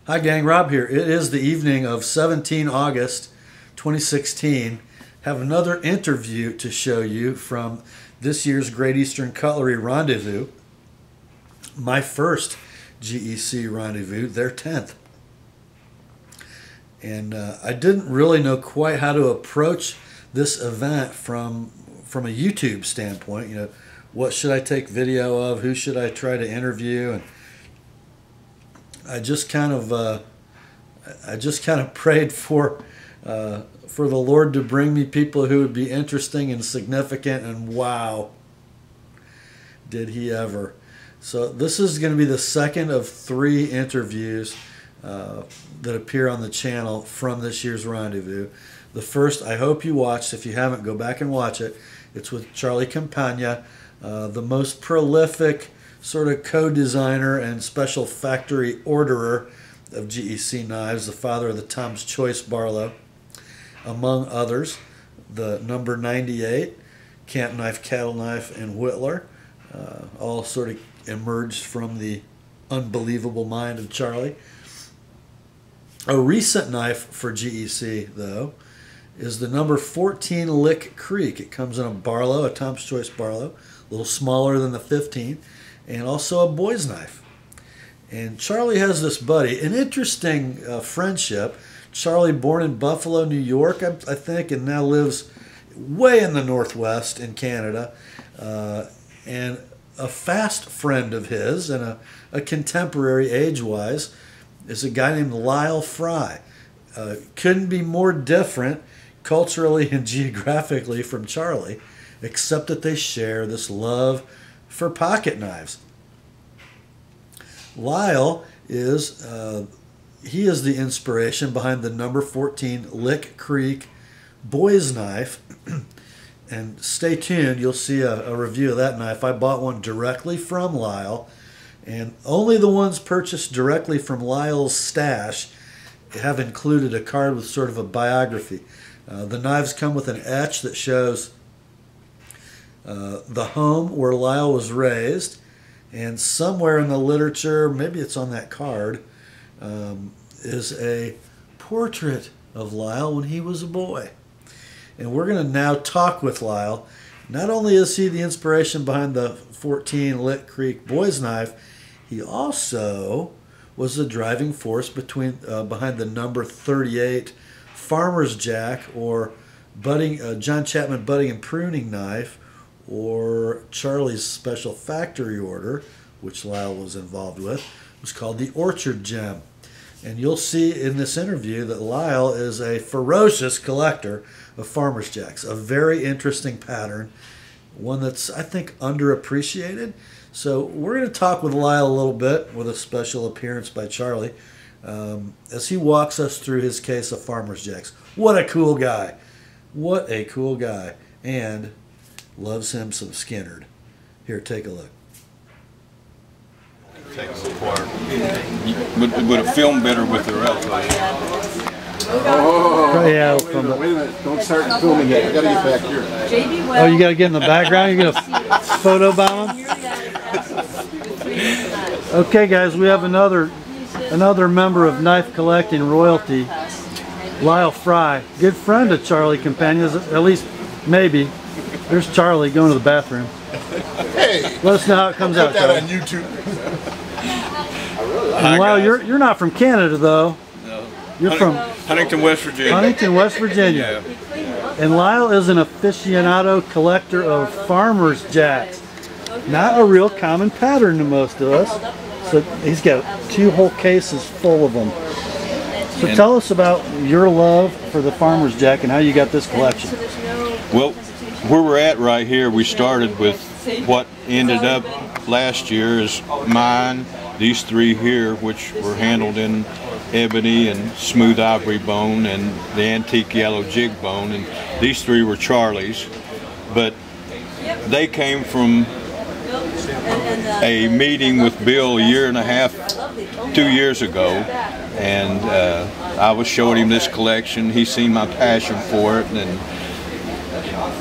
Hi gang, Rob here. It is the evening of 17 August 2016. Have another interview to show you from this year's Great Eastern Cutlery Rendezvous. My first GEC Rendezvous, their 10th. And I didn't really know quite how to approach this event from a YouTube standpoint. You know, what should I take video of? Who should I try to interview? And I just kind of prayed for the Lord to bring me people who would be interesting and significant, and wow, did He ever! So this is going to be the second of 3 interviews that appear on the channel from this year's Rendezvous. The first, I hope you watched. If you haven't, go back and watch it. It's with Charlie Campagna, the most prolific sort of co-designer and special factory orderer of GEC knives, the father of the Tom's Choice Barlow, among others. The number 98, Camp Knife, Cattle Knife, and Whittler, all sort of emerged from the unbelievable mind of Charlie. A recent knife for GEC, though, is the number 14 Lick Creek. It comes in a Barlow, a Tom's Choice Barlow, a little smaller than the 15, and also a boy's knife. And Charlie has this buddy, an interesting friendship. Charlie, born in Buffalo, New York, I think, and now lives way in the Northwest in Canada. And a fast friend of his, and a contemporary age-wise, is a guy named Lyle Fry. Couldn't be more different culturally and geographically from Charlie, except that they share this love for pocket knives. Lyle is he is the inspiration behind the number 14 Lick Creek boy's knife. And stay tuned, you'll see a review of that knife. I bought one directly from Lyle, and only the ones purchased directly from Lyle's stash have included a card with sort of a biography. The knives come with an etch that shows the home where Lyle was raised, and somewhere in the literature, maybe it's on that card, is a portrait of Lyle when he was a boy. And we're going to now talk with Lyle. Not only is he the inspiration behind the 14 Lick Creek boys knife, he also was the driving force behind the number 38 Farmer's Jack, or John Chapman budding and pruning knife, or Charlie's special factory order, which Lyle was involved with, was called the Orchard Gem. And you'll see in this interview that Lyle is a ferocious collector of Farmer's Jacks, a very interesting pattern, one that's, I think, underappreciated. So we're going to talk with Lyle a little bit, with a special appearance by Charlie, as he walks us through his case of Farmer's Jacks. What a cool guy. What a cool guy. And loves him some Skinnerd. Here, take a look. Takes apart. Would it film better with the rest? Oh, yeah. Wait a minute. Don't start filming yet. I gotta get back here. Oh, you gotta get in the background? You're gonna photo bomb him? Okay, guys, we have another member of knife collecting royalty, Lyle Fry. Good friend of Charlie Campagna, at least maybe. There's Charlie going to the bathroom. Hey! Let us know how it comes out, Put that Charlie. on YouTube. And Lyle, you're not from Canada, though. No. You're from Huntington, West Virginia. Huntington, West Virginia. Yeah. And Lyle is an aficionado collector of Farmer's Jacks. Not a real common pattern to most of us. So he's got 2 whole cases full of them. So tell us about your love for the Farmer's Jack and how you got this collection. Well, where we're at right here, we started with what ended up last year is mine, these 3 here, which were handled in ebony and smooth ivory bone and the antique yellow jig bone, and these 3 were Charlie's. But they came from a meeting with Bill a year and a half, 2 years ago, and I was showing him this collection. He's seen my passion for it,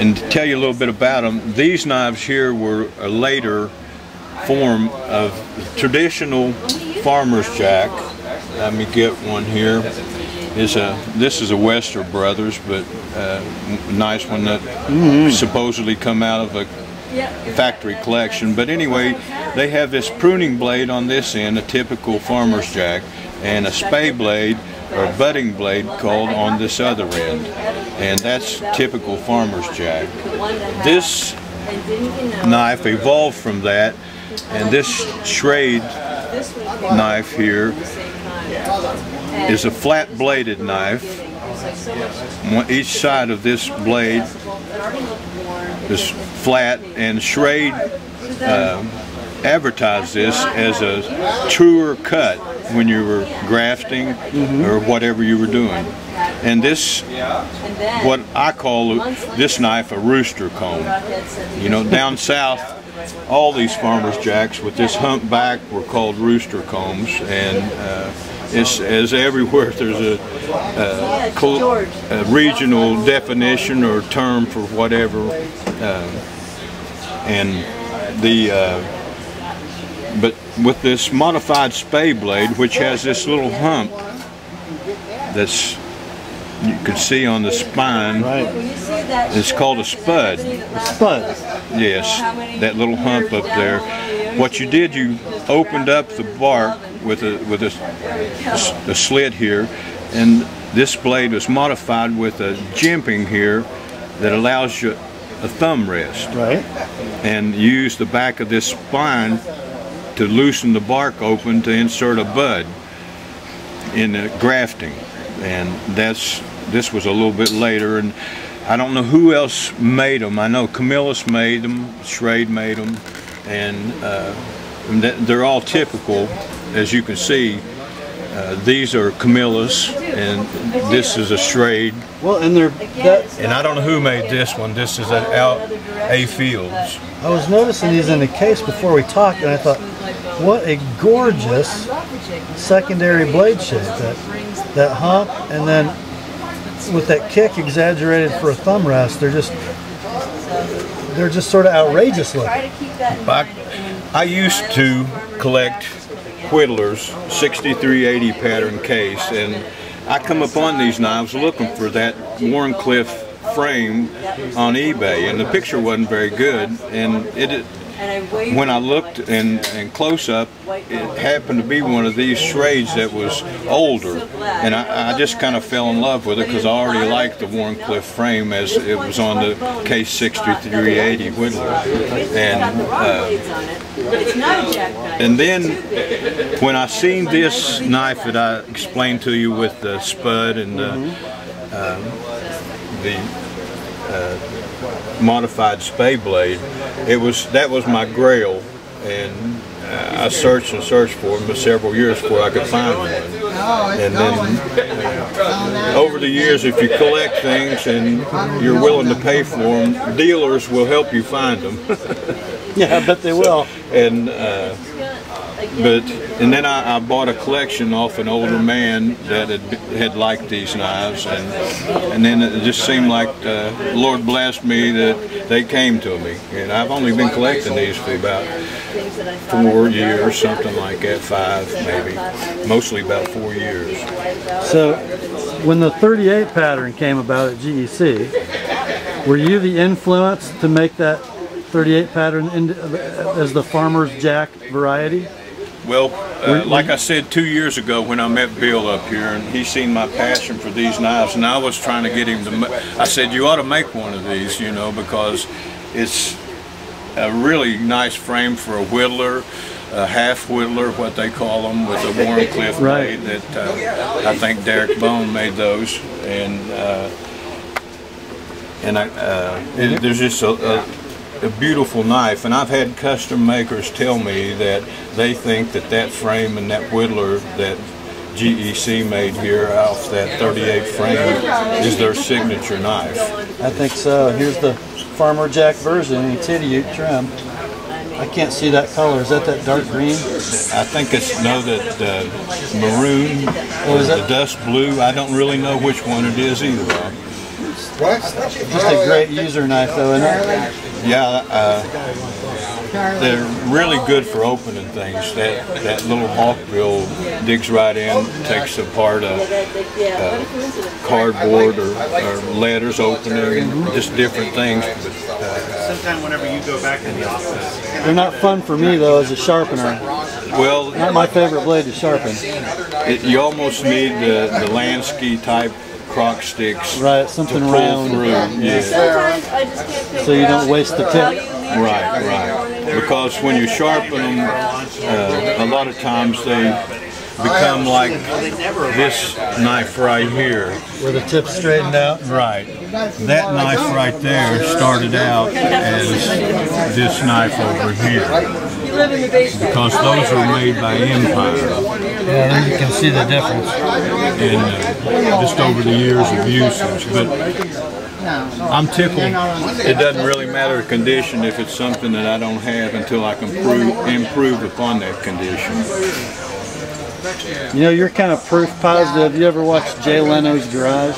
and to tell you a little bit about them, these knives here were a later form of traditional Farmer's Jack let me get one here. This is a Wester Brothers, but nice one that supposedly come out of a factory collection. But anyway, they have this pruning blade on this end, a typical farmer's jack, and a spay blade or a budding blade called on this other end, and that's typical farmer's jack. This knife evolved from that, and this Schrade knife here is a flat bladed knife. Each side of this blade is flat, and Schrade advertised this as a truer cut when you were grafting or whatever you were doing. And this, what I call this knife, a rooster comb. You know, down south, all these farmers jacks with this hump back were called rooster combs, and it's as everywhere there's a regional definition or term for whatever, but with this modified spay blade, which has this little hump that's, you can see on the spine, it's called a spud. Spud? Yes, that little hump up there. What you did, you opened up the bark with a slit here, and this blade was modified with a jimping here that allows you a thumb rest. Right. And you use the back of this spine to loosen the bark open to insert a bud in the grafting. And this was a little bit later, and I don't know who else made them. I know Camillus made them, Schrade made them, and they're all typical, as you can see. These are Camillus, and this is a Schrade. Well, and and I don't know who made this one. This is A. Fields. I was noticing these in the case before we talked, and I thought, what a gorgeous secondary blade shape. That hump, and then with that kick exaggerated for a thumb rest, they're just sort of outrageous looking. I used to collect Whittler's 6380 pattern case, and I come upon these knives looking for that Warncliffe frame on eBay, and the picture wasn't very good, and when I looked in close up, it happened to be one of these Schrades that was older, and I just kind of fell in love with it because I already liked the Warncliffe frame as it was on the case 6380 Whittler. And then when I seen this knife that I explained to you with the spud and the modified spay blade, that was my grail, and I searched and searched for them for several years before I could find one. And then over the years, if you collect things and you're willing to pay for them, dealers will help you find them. Yeah, I bet they will. And then I bought a collection off an older man that had liked these knives, and then it just seemed like the Lord blessed me that they came to me. And I've only been collecting these for about 4 years, something like that, 5 maybe, mostly about 4 years. So when the 38 pattern came about at GEC, were you the influence to make that 38 pattern as the farmer's jack variety? Well, like I said 2 years ago when I met Bill up here, and he seen my passion for these knives, and I was trying to get him to, I said, you ought to make one of these, you know, because it's a really nice frame for a whittler, a half whittler, what they call them, with a Warncliffe blade that I think Derek Bone made those, and there's just a beautiful knife, and I've had custom makers tell me that they think that frame and that whittler that GEC made here off that 38 frame is their signature knife. I think so. Here's the Farmer Jack version in Titty-Ute trim. I can't see that color. Is that dark green? I think it's, no, that maroon or the dust blue. I don't really know which one it is either. Just a great user knife though, isn't it? Yeah, they're really good for opening things. That little hawkbill digs right in, takes apart a cardboard or letters opening, just different things. But, sometime whenever you go back in the office. They're not fun for me though as a sharpener. well, Not my favorite blade to sharpen. you almost need the Lansky type crock sticks, Right, something to pull round. through. Yeah. Sometimes I just can't figure So you don't out waste the how tip. you leave Right, right. Because when you sharpen them, a lot of times they become like this knife right here. Where the tip's straightened out. Right. That knife right there started out as this knife over here. You live in the basement. Because those were made by Empire. Yeah, then you can see the difference. And just over the years of usage. But I'm tickled. It doesn't really matter the condition if it's something that I don't have until I can improve upon that condition. You know, you're kind of proof positive. You ever watched Jay Leno's Garage?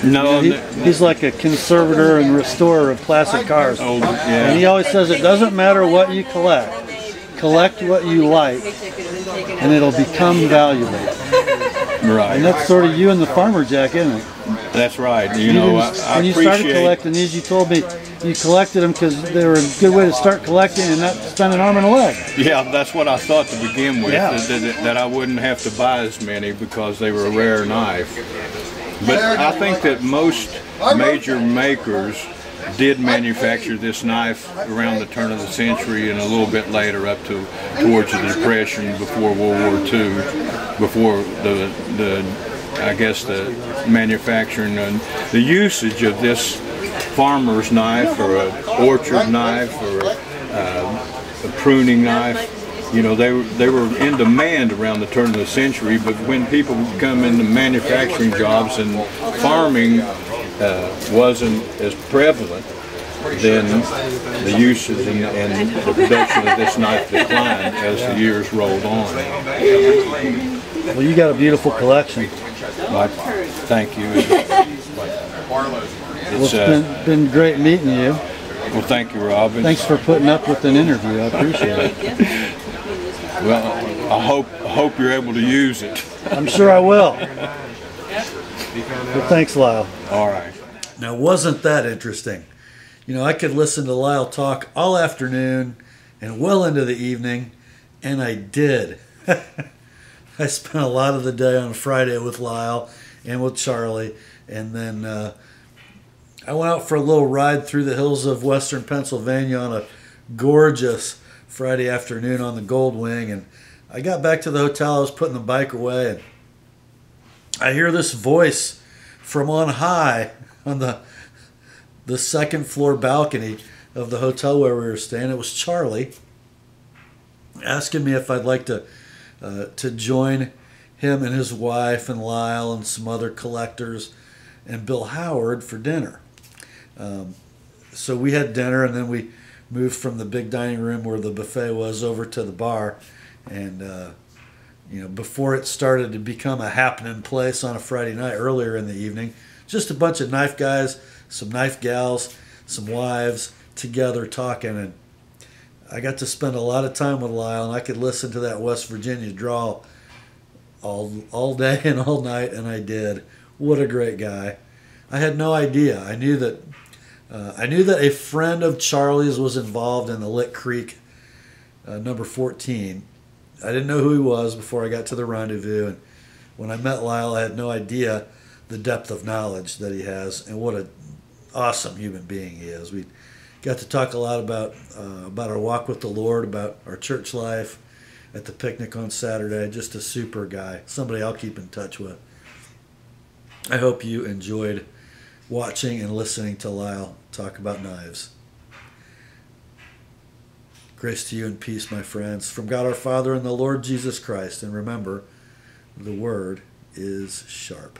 No, He's like a conservator and restorer of classic cars. oh, And he yeah. always says it doesn't matter what you collect. Collect what you like, and it'll become valuable. And Right. that's sort of you and the Farmer Jack, isn't it? That's right. You know, I When you started appreciate. collecting these, you told me you collected them because they were a good way to start collecting and not spend an arm and a leg. Yeah, that's what I thought to begin with, Yeah. that I wouldn't have to buy as many because they were a rare knife. But I think that most major makers did manufacture this knife around the turn of the century and a little bit later up to towards the Depression, before World War II, before the I guess the manufacturing and the usage of this farmer's knife or an orchard knife or a pruning knife. You know, they were in demand around the turn of the century, but when people come into manufacturing jobs and farming wasn't as prevalent, then the usage and the production of this knife declined as the years rolled on. Well, you got a beautiful collection. But thank you. Well, It's, it's been great meeting you. well, thank you, Rob. Thanks for putting up with an interview. I appreciate it. Well, I hope you're able to use it. I'm sure I will. Well, thanks, Lyle. All right. Now, wasn't that interesting? You know, I could listen to Lyle talk all afternoon and well into the evening, and I did. I spent a lot of the day on Friday with Lyle and with Charlie, and then I went out for a little ride through the hills of western Pennsylvania on a gorgeous Friday afternoon on the Gold Wing, and I got back to the hotel. I was putting the bike away, and I hear this voice from on high on the second floor balcony of the hotel where we were staying. It was Charlie asking me if I'd like to join him and his wife and Lyle and some other collectors and Bill Howard for dinner. So we had dinner, and then we moved from the big dining room where the buffet was over to the bar. And you know, before it started to become a happening place on a Friday night, earlier in the evening, just a bunch of knife guys, some knife gals, some wives together talking, and I got to spend a lot of time with Lyle, and I could listen to that West Virginia drawl all day and all night, and I did. What a great guy! I had no idea. I knew that a friend of Charlie's was involved in the Lick Creek number 14. I didn't know who he was before I got to the Rendezvous, and when I met Lyle, I had no idea the depth of knowledge that he has, and what an awesome human being he is. We got to talk a lot about our walk with the Lord, about our church life at the picnic on Saturday. Just a super guy, somebody I'll keep in touch with. I hope you enjoyed watching and listening to Lyle talk about knives. Grace to you and peace, my friends, from God our Father and the Lord Jesus Christ. And remember, the word is sharp.